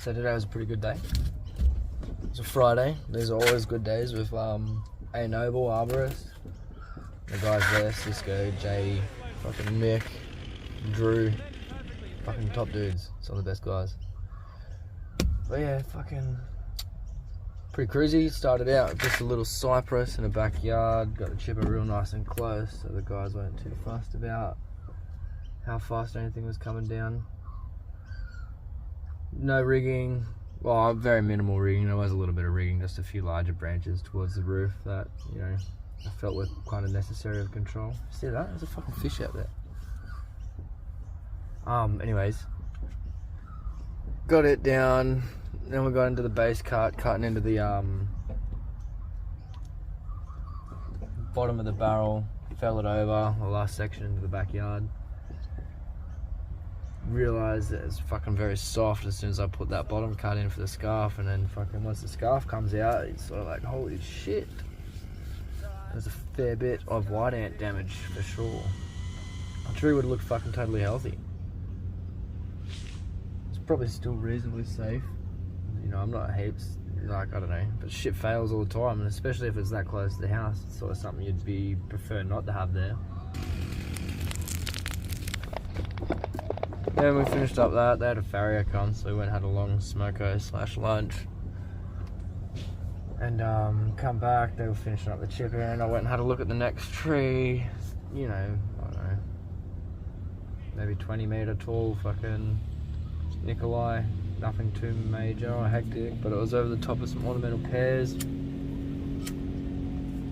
So today was a pretty good day. It was a Friday. These are always good days with A Noble, Arborist. The guys there, Cisco, Jay, fucking Mick, Drew. Fucking top dudes. Some of the best guys. But yeah, fucking pretty cruisy. Started out with just a little cypress in the backyard. Got the chipper real nice and close, so the guys weren't too fussed about how fast anything was coming down. No rigging. Well, very minimal rigging. There was a little bit of rigging, just a few larger branches towards the roof that, you know, I felt were kind of necessary of control. See that? There's a fucking fish out there. Anyways, got it down. Then we got into the base cut, cutting into the bottom of the barrel. Fell it over the last section into the backyard. Realised that it's fucking very soft as soon as I put that bottom cut in for the scarf, and then fucking once the scarf comes out, it's sort of like, holy shit. There's a fair bit of white ant damage for sure. The tree would look fucking totally healthy. It's probably still reasonably safe. You know, I'm not heaps, like, I don't know, but shit fails all the time, and especially if it's that close to the house, it's sort of something you'd prefer not to have there. Then we finished up that. They had a farrier come, so we went and had a long smoko / lunch. And come back, they were finishing up the chipper, and I went and had a look at the next tree. You know, I don't know, maybe 20 metre tall fucking Nikolai. Nothing too major or hectic, but it was over the top of some ornamental pears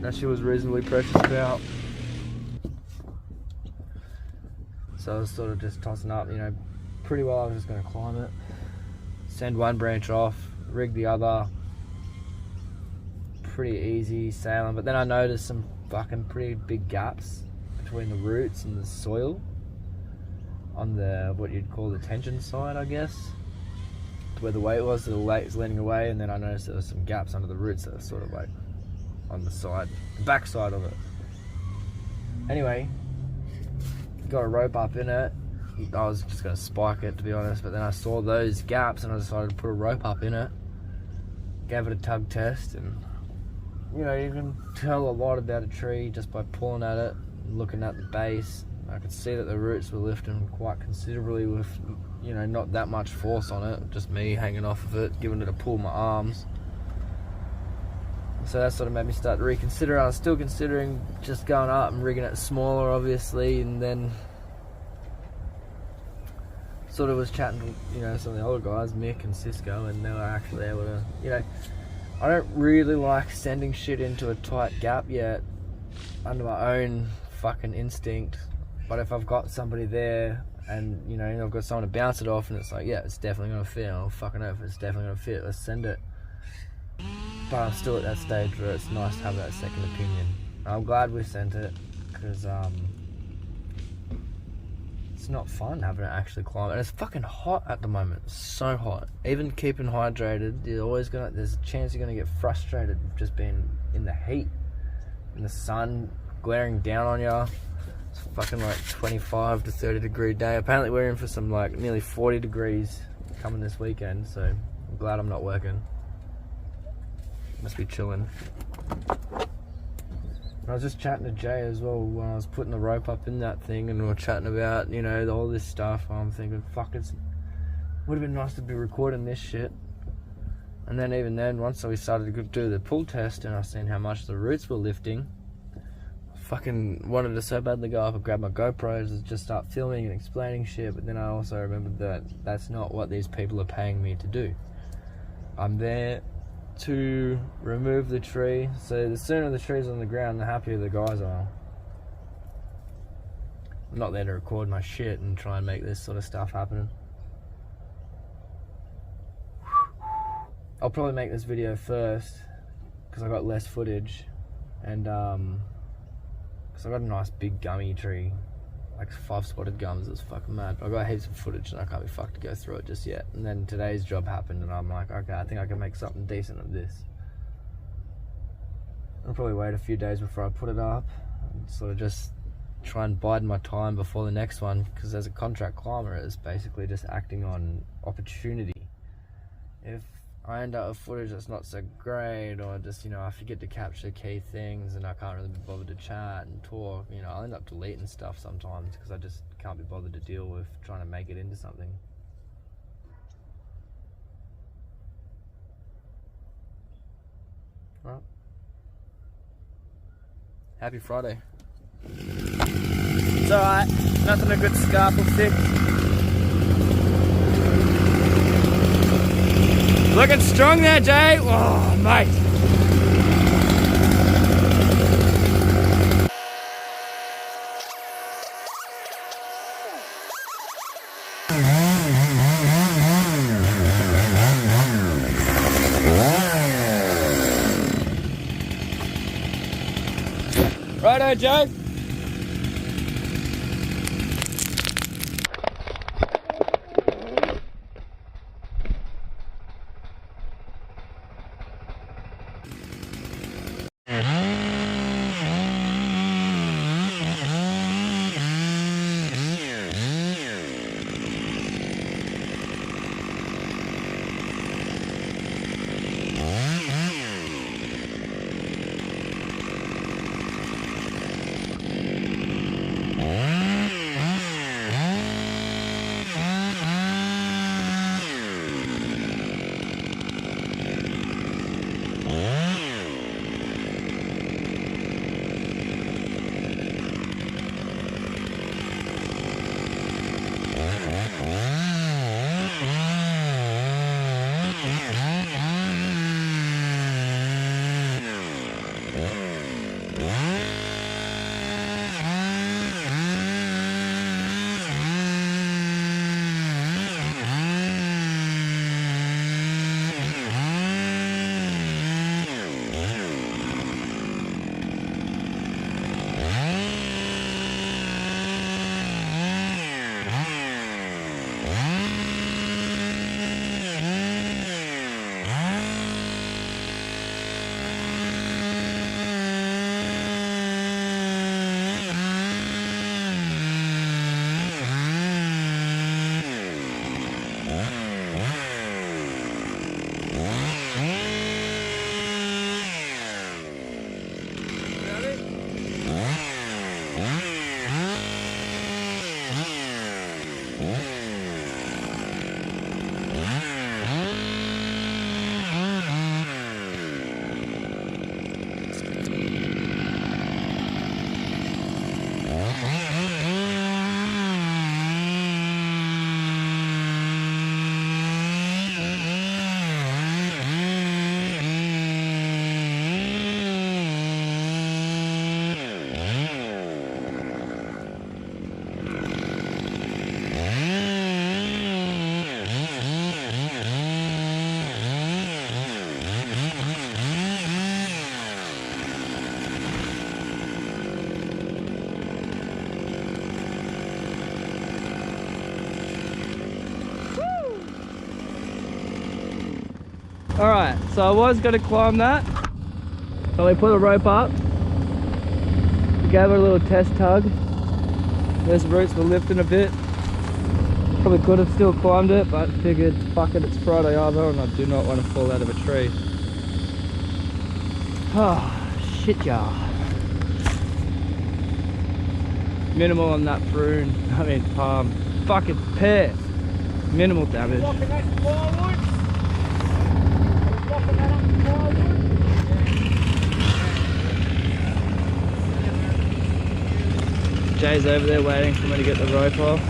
that she was reasonably precious about. So I was sort of just tossing up, you know, pretty well I was just going to climb it, send one branch off, rig the other, pretty easy sailing. But then I noticed some fucking pretty big gaps between the roots and the soil on the, what you'd call the tension side, I guess, where the weight was, the weight was leaning away, and then I noticed there was some gaps under the roots that were sort of like on the side, the back side of it. Anyway, got a rope up in it. I was just going to spike it, to be honest, but then I saw those gaps and I decided to put a rope up in it. Gave it a tug test, and you know, you can tell a lot about a tree just by pulling at it and looking at the base. I could see that the roots were lifting quite considerably with, you know, not that much force on it, just me hanging off of it, giving it a pull with my arms. So that sort of made me start to reconsider. I was still considering just going up and rigging it smaller, obviously, and then sort of was chatting to, you know, some of the older guys, Mick and Cisco, and they were actually able to, you know, I don't really like sending shit into a tight gap yet under my own fucking instinct, but if I've got somebody there and, you know, I've got someone to bounce it off and it's like, yeah, it's definitely going to fit, oh fucking know if it's definitely going to fit, let's send it. But I'm still at that stage where it's nice to have that second opinion. I'm glad we sent it, because it's not fun having to actually climb. And it's fucking hot at the moment. It's so hot. Even keeping hydrated, there's a chance you're gonna get frustrated with just being in the heat, in the sun glaring down on you. It's fucking like 25 to 30 degree day. Apparently we're in for some like nearly 40 degrees coming this weekend, so I'm glad I'm not working. Must be chilling. I was just chatting to Jay as well when I was putting the rope up in that thing, and we were chatting about, you know, all this stuff. I'm thinking, fuck, it would have been nice to be recording this shit. And then even then, once we started to do the pull test and I seen how much the roots were lifting, I fucking wanted to so badly go up and grab my GoPros and just start filming and explaining shit. But then I also remembered that that's not what these people are paying me to do. I'm there to remove the tree, so the sooner the tree's on the ground, the happier the guys are. I'm not there to record my shit and try and make this sort of stuff happen. I'll probably make this video first because I got less footage, and because I got a nice big gummy tree, like 5 spotted gums. It's fucking mad, but I got heaps of footage and I can't be fucked to go through it just yet. And then today's job happened and I'm like, okay, I think I can make something decent of this. I'll probably wait a few days before I put it up and sort of just try and bide my time before the next one, because as a contract climber, it's basically just acting on opportunity. if I end up with footage that's not so great, or just, you know, I forget to capture key things and I can't really be bothered to chat and talk, you know, I'll end up deleting stuff sometimes because I just can't be bothered to deal with trying to make it into something. Right. Happy Friday. It's alright, nothing a good scarf will fix. Looking strong there, Jay. Oh, mate. Righto, Jay. Alright, so I was going to climb that, but we put a rope up, we gave it a little test tug. Those roots were lifting a bit. Probably could have still climbed it, but figured, fuck it, it's Friday either and I do not want to fall out of a tree. Oh, shit, y'all. Minimal on that prune, palm, fucking pear. Minimal damage. Jay's over there waiting for me to get the rope off.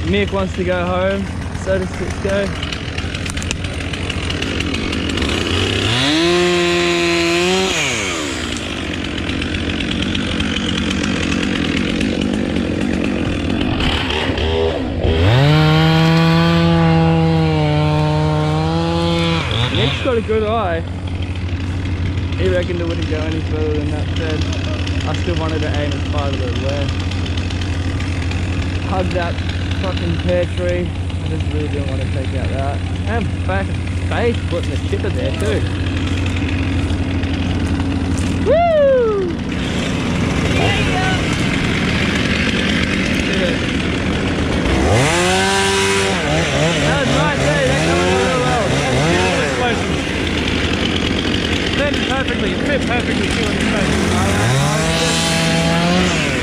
Mick wants to go home, so does Cisco. Mick's got a good eye. He reckoned it wouldn't go any further than that bed. I still wanted to aim as far as it went. Hug that fucking pear tree. I just really didn't want to take out that. And back space putting the tipper there too. Woo! Yeah! That was nice, eh? fit perfectly too on his face.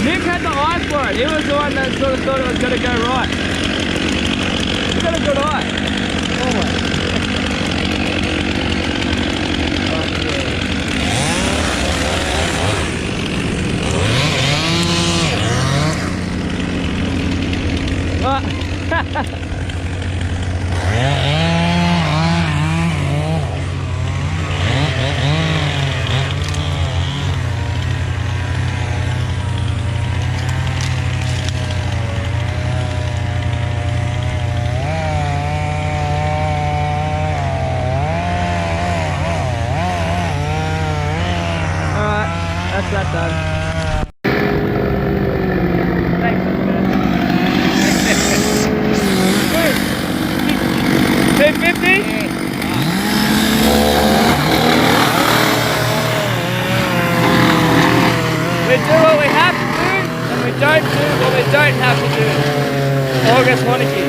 Nick had the eye for it. He was the one that sort of thought it was going to go right. He's got a good eye. Almost. That's that done. Thanks, man. 250? We do what we have to do, and we don't do what we don't have to do. August Wanakee.